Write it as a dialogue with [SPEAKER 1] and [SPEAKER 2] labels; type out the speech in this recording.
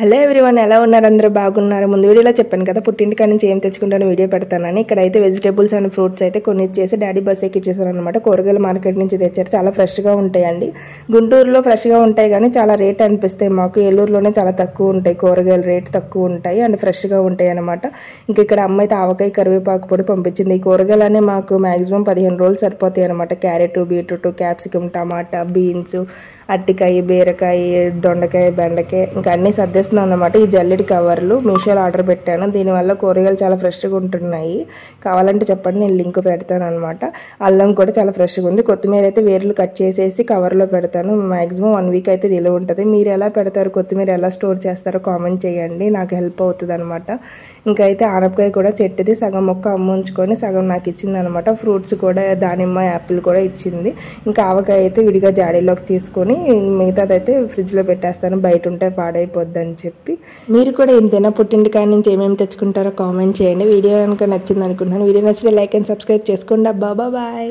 [SPEAKER 1] Hello everyone, ఎలా ఉన్నారు? అందరూ బాగున్నారు? ముందు వీడియోలో చెప్పాను కదా పుట్టింటికాడ నుంచి ఏం తెచ్చుకుంటానో వీడియో పెడతానని. ఇక్కడైతే వెజిటేబుల్స్ అండ్ ఫ్రూట్స్ అయితే కొన్ని ఇచ్చేసి డాడీ బస్ ఎక్కిచ్చేసారు అనమాట. కూరగాయల మార్కెట్ నుంచి తెచ్చారు. చాలా ఫ్రెష్గా ఉంటాయండి. గుంటూరులో ఫ్రెష్గా ఉంటాయి కానీ చాలా రేట్ అనిపిస్తాయి మాకు. ఏలూరులోనే చాలా తక్కువ ఉంటాయి, కూరగాయల రేట్ తక్కువ ఉంటాయి అండ్ ఫ్రెష్గా ఉంటాయి అనమాట. ఇంక ఇక్కడ అమ్మ అయితే ఆవకాయ కరివేపాకు పొడి పంపించింది. ఈ కూరగాయలనే మాకు మ్యాక్సిమం 15 రోజులు సరిపోతాయి అనమాట. క్యారెట్, బీట్రూట్, క్యాప్సికమ్, టమాటా, బీన్స్, అట్టికాయ, బీరకాయ, దొండకాయ, బెండకాయ ఇంకా అన్నీ సర్దేస్తున్నాను అనమాట. ఈ జల్లెడి కవర్లు మీషోలో ఆర్డర్ పెట్టాను. దీనివల్ల కూరగాయలు చాలా ఫ్రెష్గా ఉంటున్నాయి. కావాలంటే చెప్పండి, నేను లింక్ పెడతాను అనమాట. అల్లం కూడా చాలా ఫ్రెష్గా ఉంది. కొత్తిమీర అయితే వేర్లు కట్ చేసేసి కవర్లో పెడతాను. మ్యాక్సిమం 1 వీక్ అయితే నిలువ ఉంటుంది. మీరు ఎలా పెడతారు? కొత్తిమీర ఎలా స్టోర్ చేస్తారో కామెంట్ చేయండి, నాకు హెల్ప్ అవుతుంది అనమాట. ఇంకా అయితే ఆనపకాయ కూడా చెట్టుది సగం మొక్క అమ్ముంచుకొని సగం నాకు ఇచ్చింది అనమాట. ఫ్రూట్స్ కూడా దానిమ్మ, యాపిల్ కూడా ఇచ్చింది. ఇంకా ఆవకాయ అయితే విడిగా జాడీలోకి తీసుకొని మిగతాదైతే ఫ్రిడ్జ్లో పెట్టేస్తాను, బయట ఉంటే పాడైపోద్ది అని చెప్పి. మీరు కూడా ఇంతేనా? పుట్టింటికాడ నుంచి ఏమేమి తెచ్చుకుంటారో కామెంట్ చేయండి. వీడియో కనుక నచ్చింది అనుకుంటున్నాను. వీడియో నచ్చితే లైక్ అండ్ సబ్స్క్రైబ్ చేసుకోండి. అబ్బా బాయ్.